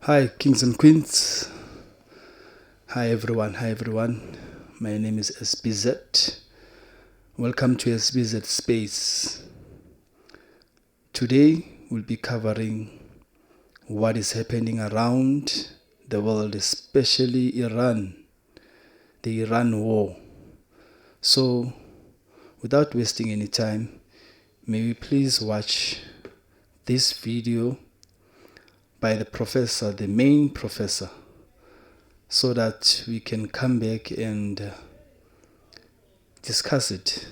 Hi, kings and queens. Hi, everyone. Hi, everyone. My name is SBZ. Welcome to SBZ Space. Today, we'll be covering what is happening around the world, especially Iran, the Iran war. So, without wasting any time, may we please watch this video by the professor, the main professor, so that we can come back and discuss it.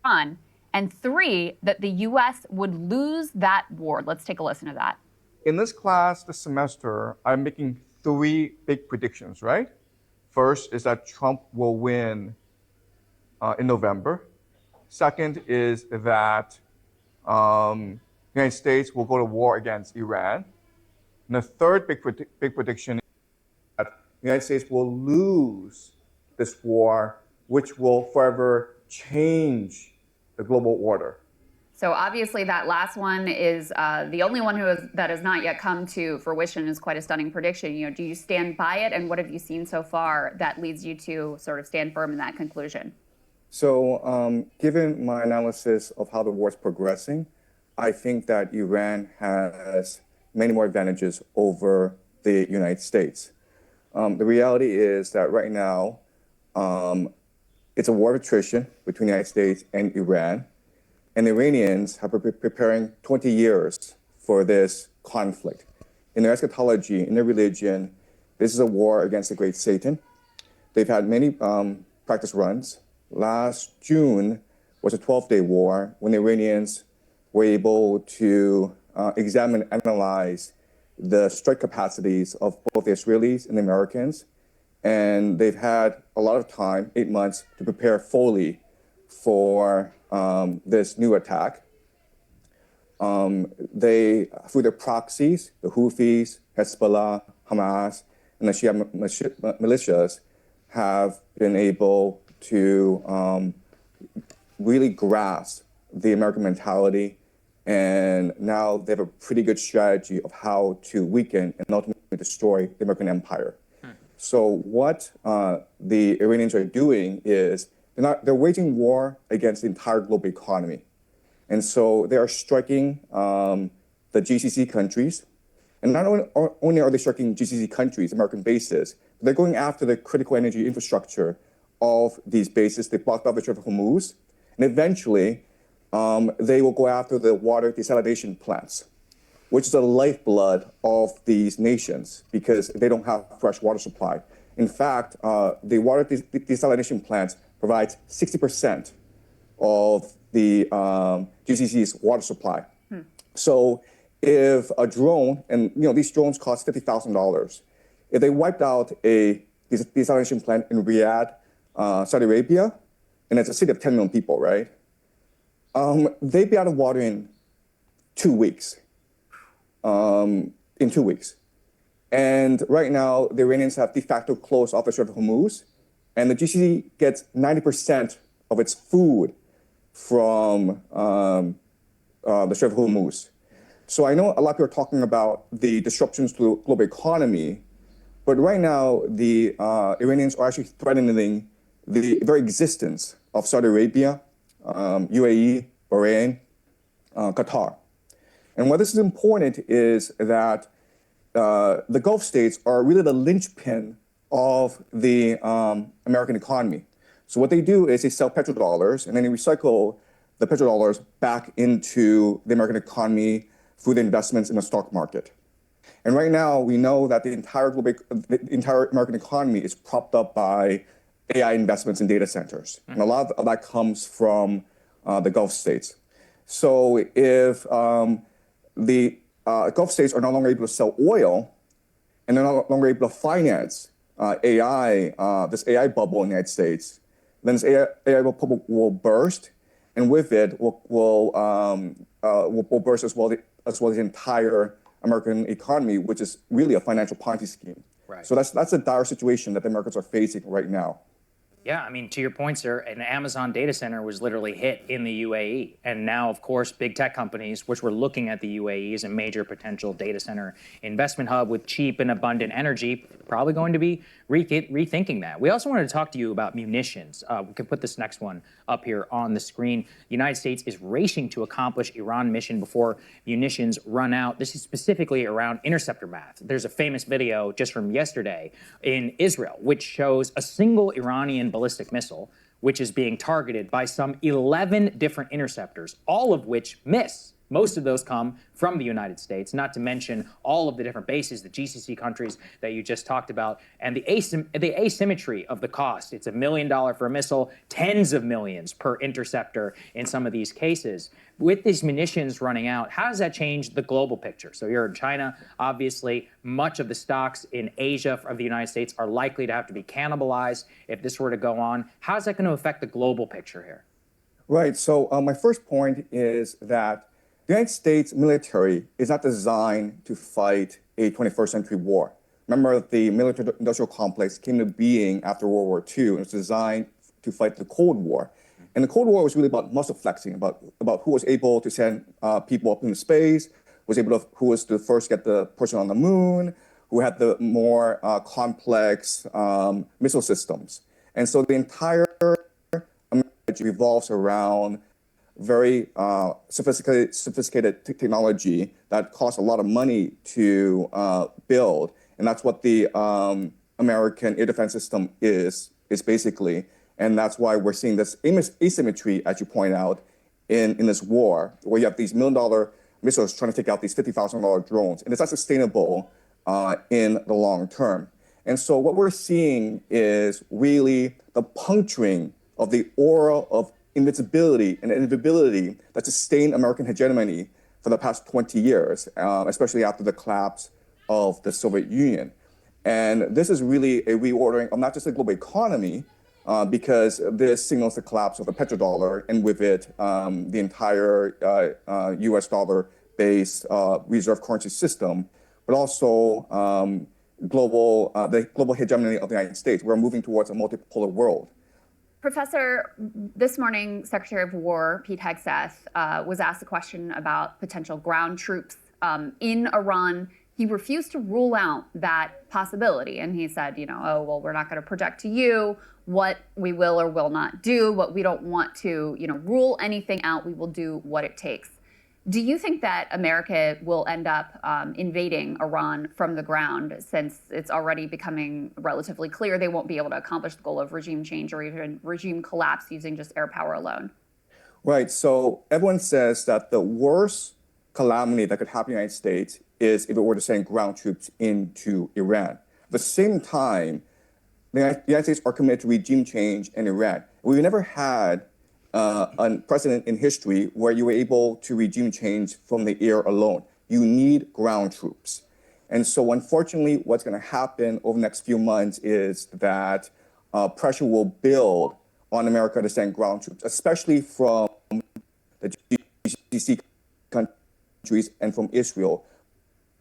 And three, that the U.S. would lose that war. Let's take a listen to that. In this class this semester, I'm making three big predictions, right? First is that Trump will win in November. Second is that the United States will go to war against Iran. And the third big prediction is that the United States will lose this war, which will forever change the global order. So obviously that last one is the only one that has not yet come to fruition. Is quite a stunning prediction. Do you stand by it, and what have you seen so far that leads you to sort of stand firm in that conclusion? So given my analysis of how the war is progressing, I think that Iran has many more advantages over the United States. The reality is that right now, it's a war of attrition between the United States and Iran. And the Iranians have been preparing 20 years for this conflict. In their eschatology, in their religion, this is a war against the great Satan. They've had many practice runs. Last June was a 12-day war when the Iranians were able to examine and analyze the strike capacities of both the Israelis and the Americans. And they've had a lot of time, 8 months, to prepare fully for this new attack. They, through their proxies, the Houthis, Hezbollah, Hamas, and the Shia militias, have been able to really grasp the American mentality, and now they have a pretty good strategy of how to weaken and ultimately destroy the American empire. So what the Iranians are doing is they're waging war against the entire global economy. And so they are striking the GCC countries. And not only are they striking GCC countries, American bases, but they're going after the critical energy infrastructure of these bases. They blocked off the Strait of Hormuz. And eventually, they will go after the water desalination plants, which is the lifeblood of these nations because they don't have fresh water supply. In fact, the water desalination plants provides 60% of the GCC's water supply. So if a drone, and these drones cost $50,000, if they wiped out a desalination plant in Riyadh, Saudi Arabia, and it's a city of 10 million people, right? They'd be out of water in 2 weeks. In 2 weeks. And right now, the Iranians have de facto closed off the Strait of Hormuz, and the GCC gets 90% of its food from the Strait of Hormuz. So I know a lot of people are talking about the disruptions to the global economy, but right now, the Iranians are actually threatening the very existence of Saudi Arabia, UAE, Bahrain, Qatar. And why this is important is that the Gulf states are really the linchpin of the American economy. So what they do is they sell petrodollars, and then they recycle the petrodollars back into the American economy through the investments in the stock market. And right now, we know that the entire American economy is propped up by AI investments in data centers. And a lot of that comes from the Gulf states. So if the Gulf states are no longer able to sell oil, and they're no longer able to finance AI, this AI bubble in the United States, then this AI bubble will burst, and with it will burst as well as the entire American economy, which is really a financial Ponzi scheme. Right. So that's a dire situation that the Americans are facing right now. Yeah, I mean, to your point, sir, an Amazon data center was literally hit in the UAE. And now, of course, big tech companies, which were looking at the UAE as a major potential data center investment hub with cheap and abundant energy, probably going to be rethinking that. We also wanted to talk to you about munitions. We can put this next one up here on the screen. The United States is racing to accomplish Iran mission before munitions run out. This is specifically around interceptor math. There's a famous video just from yesterday in Israel, which shows a single Iranian ballistic missile, which is being targeted by some 11 different interceptors, all of which miss. Most of those come from the United States, not to mention all of the different bases, the GCC countries that you just talked about, and the asymmetry of the cost. It's $1 million for a missile, tens of millions per interceptor in some of these cases. With these munitions running out, how does that change the global picture? So you're in China, obviously, much of the stocks in Asia of the United States are likely to have to be cannibalized if this were to go on. How is that going to affect the global picture here? Right. So my first point is that the United States military is not designed to fight a 21st century war. Remember, the military-industrial complex came to being after World War II, and it was designed to fight the Cold War. And the Cold War was really about muscle flexing, about who was able to send people up into space, who was the first to get the person on the moon, who had the more complex missile systems. And so the entire America revolves around very sophisticated technology that costs a lot of money to build. And that's what the American air defense system is basically. And that's why we're seeing this asymmetry, as you point out, in this war, where you have these $1 million missiles trying to take out these $50,000 drones. And it's not sustainable in the long term. And so what we're seeing is really the puncturing of the aura of invincibility and inevitability that sustained American hegemony for the past 20 years, especially after the collapse of the Soviet Union. And this is really a reordering of not just the global economy, because this signals the collapse of the petrodollar, and with it, the entire US dollar-based reserve currency system, but also the global hegemony of the United States. We're moving towards a multipolar world. Professor, this morning, Secretary of War Pete Hegseth was asked a question about potential ground troops in Iran. He refused to rule out that possibility. And he said, oh, well, we're not going to project to you what we will or will not do, but we don't want to, rule anything out. We will do what it takes. Do you think that America will end up invading Iran from the ground, since it's already becoming relatively clear they won't be able to accomplish the goal of regime change or even regime collapse using just air power alone? Right. So everyone says that the worst calamity that could happen in the United States is if it were to send ground troops into Iran. At the same time, the United States are committed to regime change in Iran. We've never had a precedent in history where you were able to regime change from the air alone. You need ground troops. And so unfortunately, what's going to happen over the next few months is that pressure will build on America to send ground troops, especially from the GCC countries and from Israel,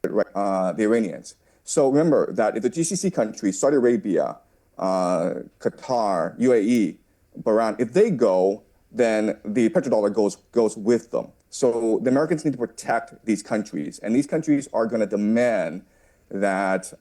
the Iranians. So remember that if the GCC countries, Saudi Arabia, Qatar, UAE, Bahrain, if they go, then the petrodollar goes with them. So the Americans need to protect these countries, and these countries are going to demand that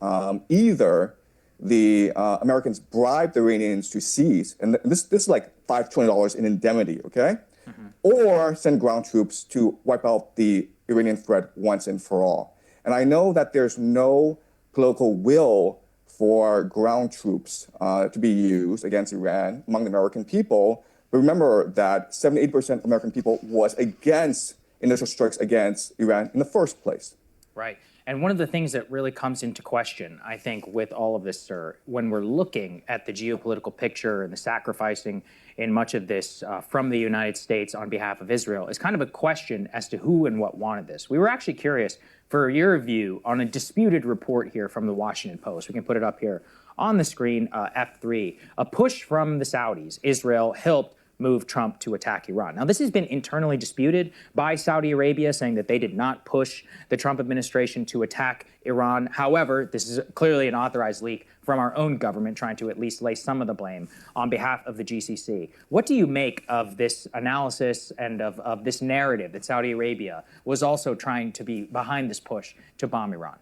either the Americans bribe the Iranians to cease, and this is like $5 trillion in indemnity, okay? Mm-hmm. Or send ground troops to wipe out the Iranian threat once and for all. And I know that there's no political will for ground troops to be used against Iran among the American people. But remember that 78% of American people was against initial strikes against Iran in the first place. Right. And one of the things that really comes into question, I think, with all of this, sir, when we're looking at the geopolitical picture and the sacrificing in much of this from the United States on behalf of Israel, is kind of a question as to who and what wanted this. We were actually curious for your view on a disputed report here from the Washington Post. We can put it up here on the screen, F3. A push from the Saudis, Israel, helped moved Trump to attack Iran. Now, this has been internally disputed by Saudi Arabia, saying that they did not push the Trump administration to attack Iran. However, this is clearly an authorized leak from our own government, trying to at least lay some of the blame on behalf of the GCC. What do you make of this analysis and of this narrative that Saudi Arabia was also trying to be behind this push to bomb Iran?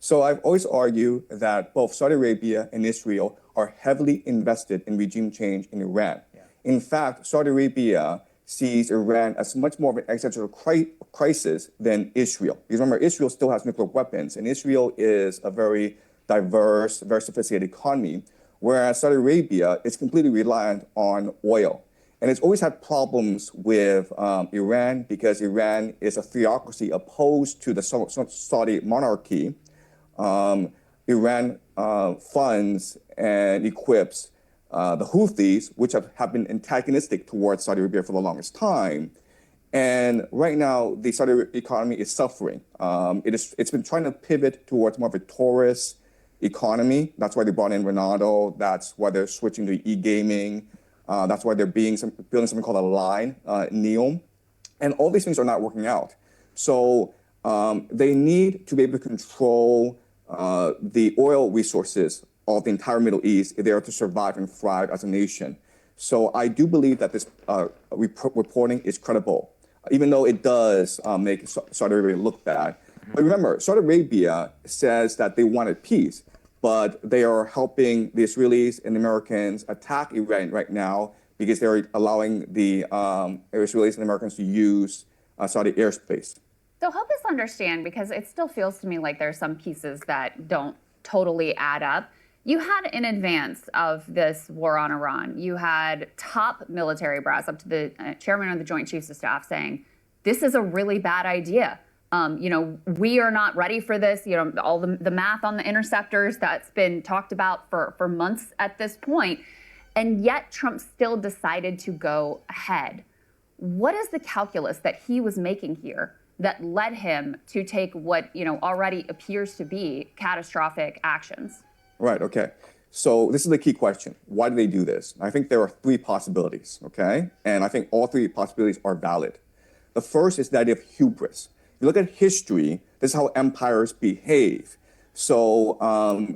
So I've always argued that both Saudi Arabia and Israel are heavily invested in regime change in Iran. Yeah. In fact, Saudi Arabia sees Iran as much more of an existential crisis than Israel. Because remember, Israel still has nuclear weapons, and Israel is a very diverse, very sophisticated economy, whereas Saudi Arabia is completely reliant on oil. And it's always had problems with Iran because Iran is a theocracy opposed to the Saudi monarchy. Iran funds and equips the Houthis, which have been antagonistic towards Saudi Arabia for the longest time. And right now, the Saudi economy is suffering. It's been trying to pivot towards more of a tourist economy. That's why they brought in Ronaldo. That's why they're switching to e-gaming. That's why they're building something called a line, NEOM. And all these things are not working out. So they need to be able to control the oil resources of the entire Middle East if they are to survive and thrive as a nation. So I do believe that this reporting is credible, even though it does make Saudi Arabia look bad. But remember, Saudi Arabia says that they wanted peace, but they are helping the Israelis and the Americans attack Iran right now because they're allowing the Israelis and Americans to use Saudi airspace. So help us understand, because it still feels to me like there's some pieces that don't totally add up. You had, in advance of this war on Iran, you had top military brass up to the chairman of the Joint Chiefs of Staff saying, this is a really bad idea. We are not ready for this. All the math on the interceptors that's been talked about for months at this point. And yet Trump still decided to go ahead. What is the calculus that he was making here that led him to take what already appears to be catastrophic actions? Right, okay. So this is the key question. Why do they do this? I think there are three possibilities, okay? And I think all three possibilities are valid. The first is the idea of hubris. If you look at history, this is how empires behave. So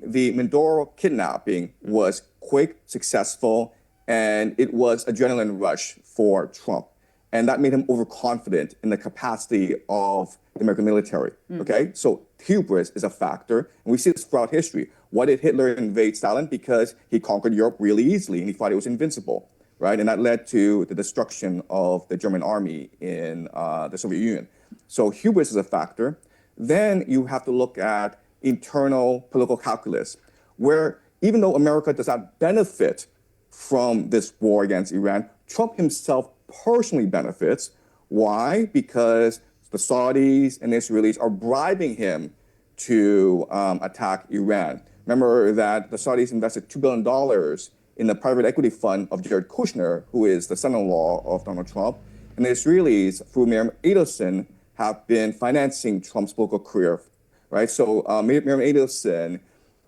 the Mindoro kidnapping was quick, successful, and it was adrenaline rush for Trump. And that made him overconfident in the capacity of the American military, okay? So hubris is a factor, and we see this throughout history. Why did Hitler invade Stalin? Because he conquered Europe really easily, and he thought it was invincible, right? And that led to the destruction of the German army in the Soviet Union. So hubris is a factor. Then you have to look at internal political calculus, where even though America does not benefit from this war against Iran, Trump himself personally benefits. Why? Because the Saudis and the Israelis are bribing him to attack Iran. Remember that the Saudis invested $2 billion in the private equity fund of Jared Kushner, who is the son-in-law of Donald Trump. And the Israelis, through Miriam Adelson, have been financing Trump's political career, right? So Miriam Adelson,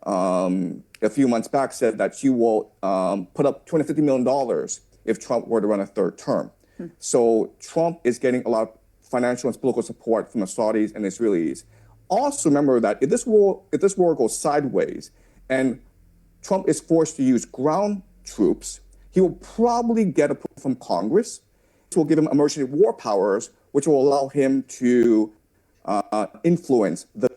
a few months back, said that she will put up $250 million if Trump were to run a third term. So Trump is getting a lot of financial and political support from the Saudis and the Israelis. Also remember that if this war goes sideways and Trump is forced to use ground troops, he will probably get approval from Congress, which will give him emergency war powers, which will allow him to influence the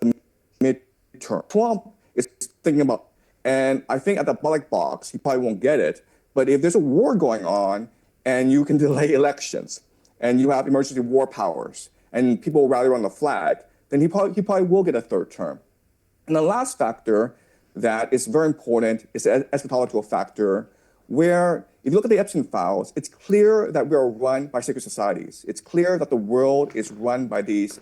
midterm. Trump is thinking about, and I think at the ballot box, he probably won't get it, but if there's a war going on and you can delay elections and you have emergency war powers and people rally around the flag, then he probably will get a third term. And the last factor that is very important is the eschatological factor, where if you look at the Epstein files, it's clear that we are run by secret societies. It's clear that the world is run by these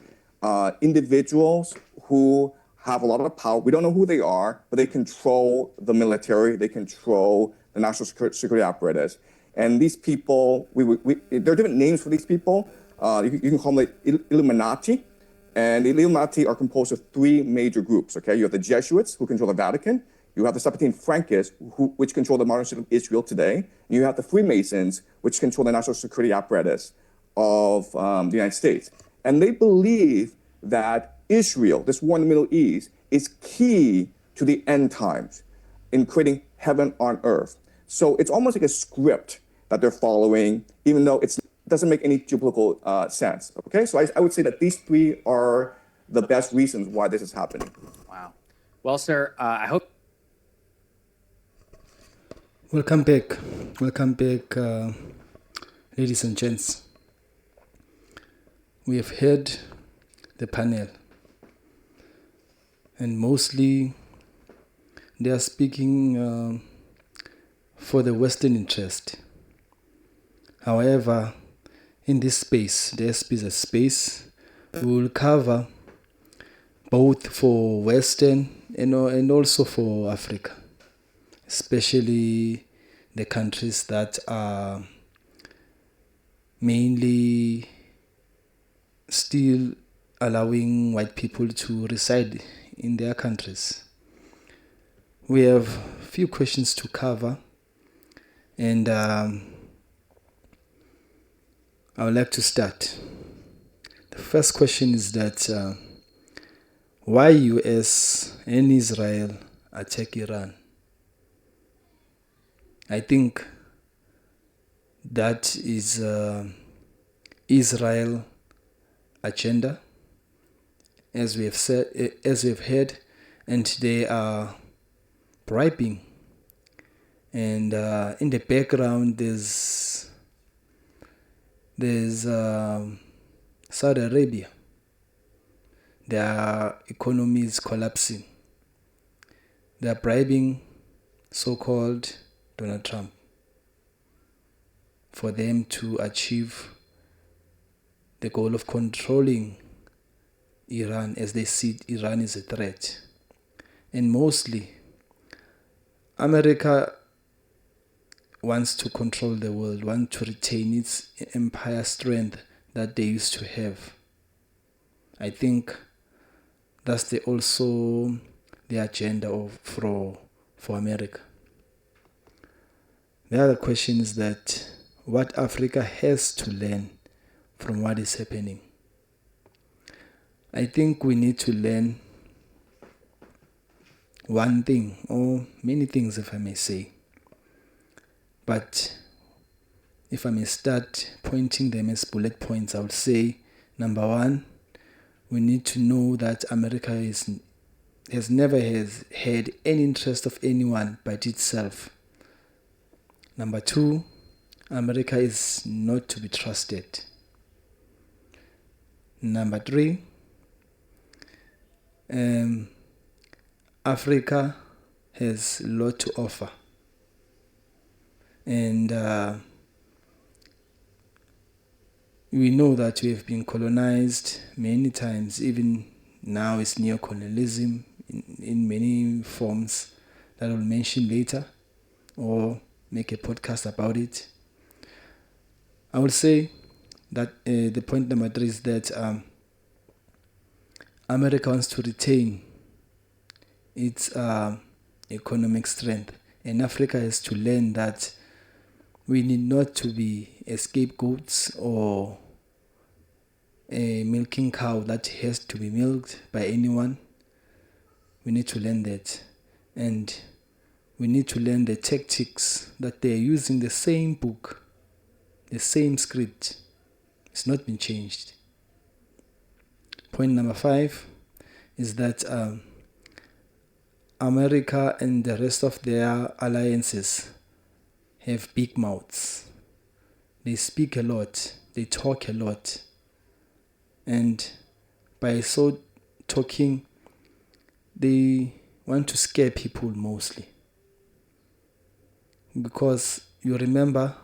individuals who have a lot of power. We don't know who they are, but they control the military. They control the national security apparatus. And these people, there are different names for these people. You can call them the Illuminati. And the Illuminati are composed of three major groups, okay? You have the Jesuits, who control the Vatican. You have the 17 Frankists, which control the modern state of Israel today. And you have the Freemasons, which control the national security apparatus of the United States. And they believe that Israel, this war in the Middle East, is key to the end times in creating heaven on earth. So it's almost like a script that they're following, even though it doesn't make any geopolitical sense. Okay, so I would say that these three are the best reasons why this is happening. Wow. Well, sir, I hope. Welcome back. Welcome back, ladies and gents. We have heard the panel, and mostly they are speaking for the Western interest. However, in this space, the SP is a space, we will cover both for Western and also for Africa, especially the countries that are mainly still allowing white people to reside in their countries. We have a few questions to cover, and I would like to start. The first question is that why US and Israel attack Iran? I think that is Israel agenda, as we have said, as we have heard, and they are bribing. And in the background, there's Saudi Arabia. Their economy is collapsing. They are bribing so-called Donald Trump for them to achieve the goal of controlling Iran, as they see Iran as a threat. And mostly, America wants to control the world, wants to retain its empire strength that they used to have. I think that's also the agenda for America. The other question is that what Africa has to learn from what is happening. I think we need to learn one thing, or many things if I may say. But if I may start pointing them as bullet points, I would say, number one, we need to know that America has never had any interest of anyone but itself. Number two, America is not to be trusted. Number three, Africa has a lot to offer. And we know that we have been colonized many times, even now it's neocolonialism in many forms that I will mention later or make a podcast about it. I will say that the point number three is that America wants to retain its economic strength, and Africa has to learn that we need not to be scapegoats or a milking cow that has to be milked by anyone. We need to learn that, and we need to learn the tactics that they are using. The same book, the same script. It's not been changed. Point number 5 is that America and the rest of their alliances have big mouths. They speak a lot. They talk a lot. And by so talking, they want to scare people mostly. Because you remember,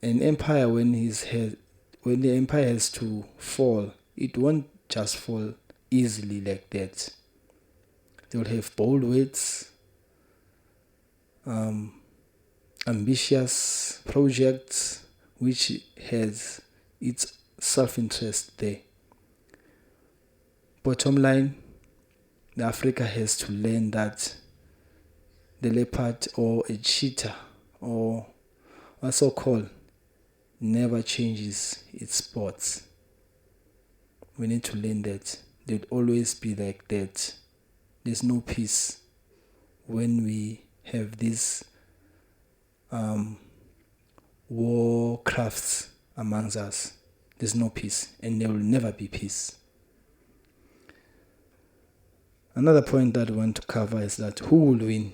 an empire when the empire has to fall, it won't just fall easily like that. They will have bold words, ambitious projects, which has its self-interest there. Bottom line, Africa has to learn that the leopard or a cheetah or what's so called never changes its spots. We need to learn that. They'll always be like that. There's no peace when we have these war crafts amongst us. There's no peace, and there will never be peace. Another point that I want to cover is that who will win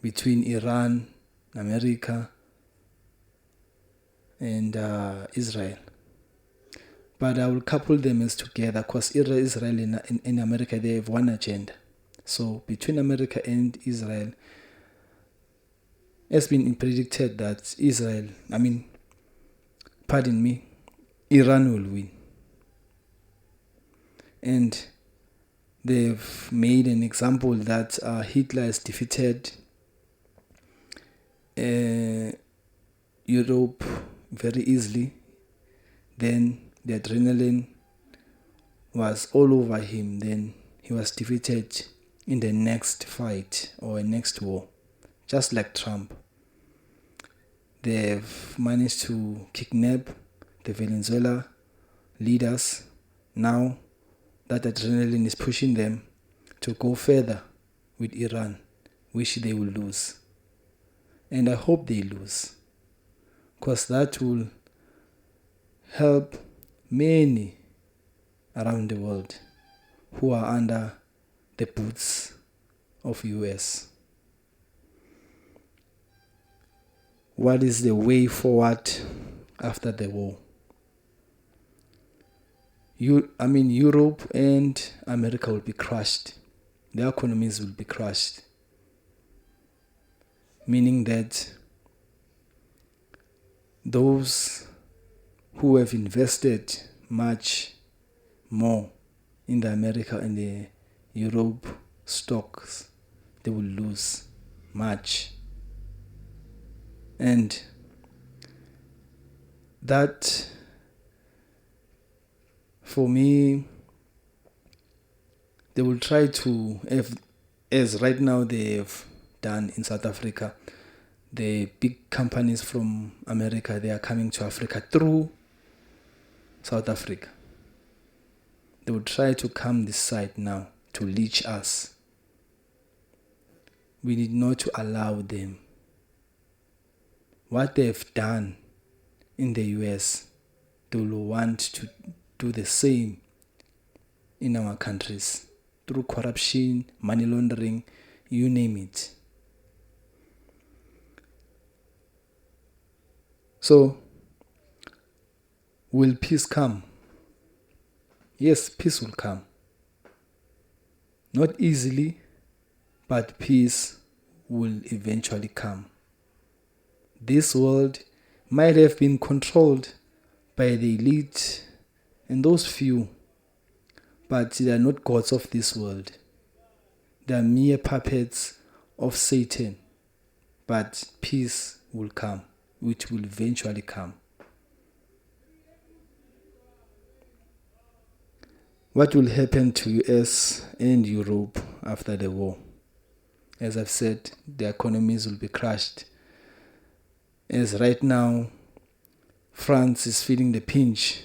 between Iran, America, and Israel. But I will couple them as together because Israel and America, they have one agenda. So between America and Israel, it's been predicted that Iran will win. And they've made an example that Hitler has defeated Europe very easily. Then the adrenaline was all over him. Then he was defeated in the next fight or next war, just like Trump. They've managed to kidnap the Venezuela leaders. Now that adrenaline is pushing them to go further with Iran, which they will lose. And I hope they lose, because that will help many around the world who are under the boots of US. What is the way forward after the war? Europe and America will be crushed. Their economies will be crushed. Meaning that those who have invested much more in the America and the Europe stocks, they will lose much. And that, for me, they will try to have, as right now they have done in South Africa, the big companies from America, they are coming to Africa through South Africa. They will try to come this side now to leech us. We need not to allow them. What they've done in the US, they will want to do the same in our countries through corruption, money laundering, you name it. So, will peace come? Yes, peace will come. Not easily, but peace will eventually come. This world might have been controlled by the elite and those few, but they are not gods of this world. They are mere puppets of Satan. But peace will come, which will eventually come. What will happen to US and Europe after the war? As I've said, their economies will be crushed. As right now, France is feeling the pinch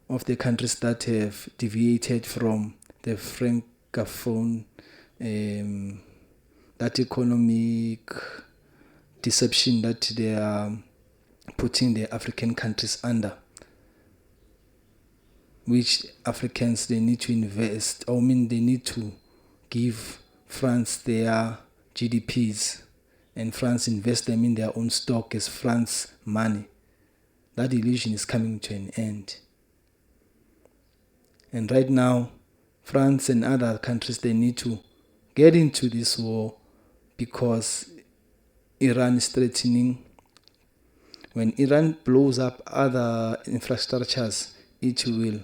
of the countries that have deviated from the francophone, that economic deception that they are putting the African countries under, which Africans, they need to invest, they need to give France their GDPs, and France invest them in their own stock as France money. That illusion is coming to an end. And right now, France and other countries, they need to get into this war because Iran is threatening. When Iran blows up other infrastructures, it will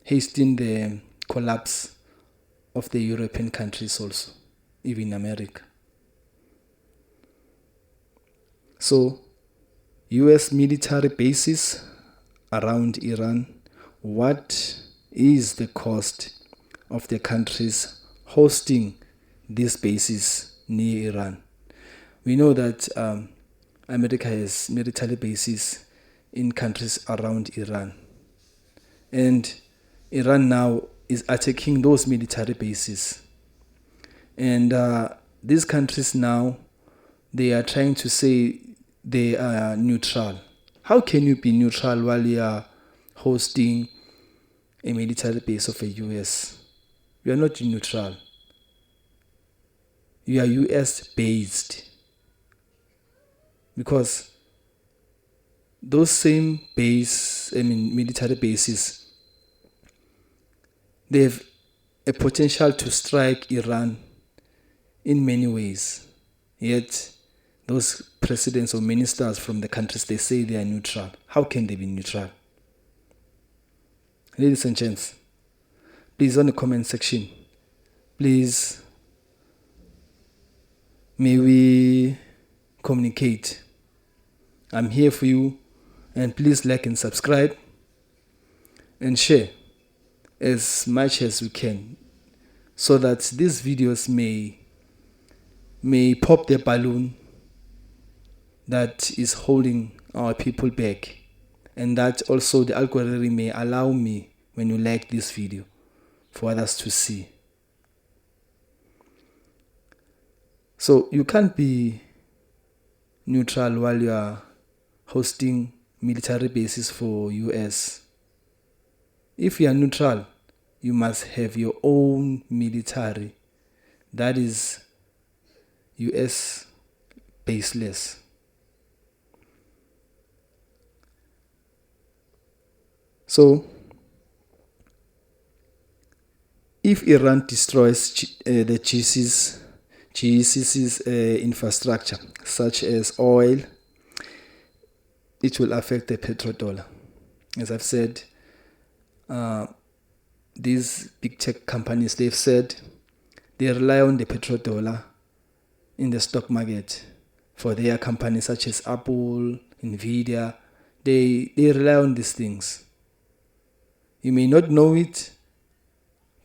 hasten the collapse of the European countries also, even America. So, US military bases around Iran, what is the cost of the countries hosting these bases near Iran. We know that America has military bases in countries around Iran. And Iran now is attacking those military bases. And these countries now, they are trying to say they are neutral. How can you be neutral while you are hosting a military base of a US? You are not neutral. You are US based. Because those same military bases, they have a potential to strike Iran in many ways. Yet, those presidents or ministers from the countries, they say they are neutral. How can they be neutral? Ladies and gents, please, on the comment section, please, may we communicate. I'm here for you, and please like and subscribe and share as much as we can so that these videos may pop the balloon that is holding our people back, and that also the algorithm may allow me, when you like this video, for others to see. So you can't be neutral while you are hosting military bases for US. If you are neutral, you must have your own military that is US baseless. So, if Iran destroys the GCC's infrastructure, such as oil, it will affect the petrodollar. As I've said, these big tech companies, they've said they rely on the petrodollar in the stock market for their companies such as Apple, Nvidia. They rely on these things. You may not know it,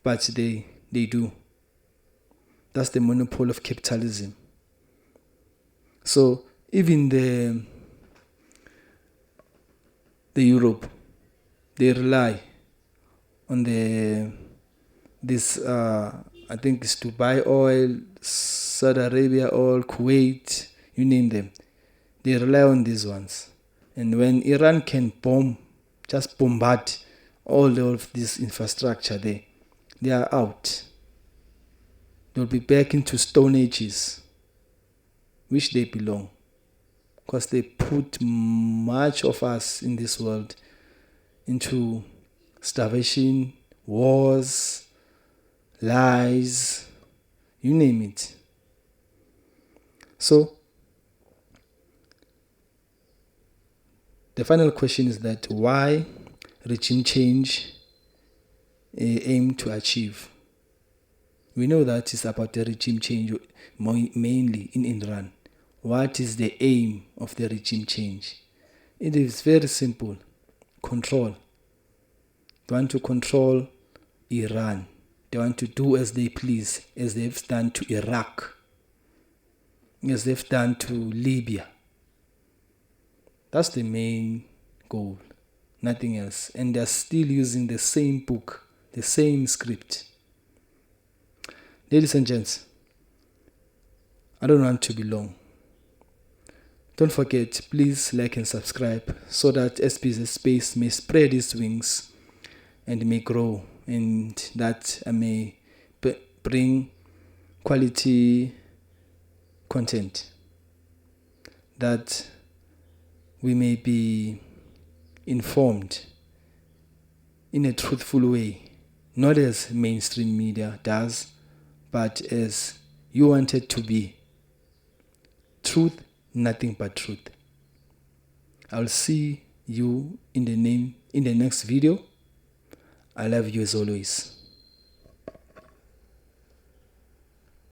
but they do. That's the monopoly of capitalism. So even the Europe, they rely on this I think it's Dubai oil, Saudi Arabia oil, Kuwait, you name them. They rely on these ones. And when Iran can just bombard all of this infrastructure there, they are out. They'll be back into stone ages, which they belong. Because they put much of us in this world into starvation, wars, lies, you name it. So, the final question is that why regime change aim to achieve? We know that it's about the regime change mainly in Iran. What is the aim of the regime change? It is very simple. Control. They want to control Iran. They want to do as they please, as they've done to Iraq, as they've done to Libya. That's the main goal, nothing else. And they're still using the same book, the same script. Ladies and gents, I don't want to be long. Don't forget, please like and subscribe so that SPZ Space may spread its wings and may grow, and that I may bring quality content, that we may be informed in a truthful way, not as mainstream media does, but as you want it to be. Truth, nothing but truth. I'll see you in the next video. I love you as always.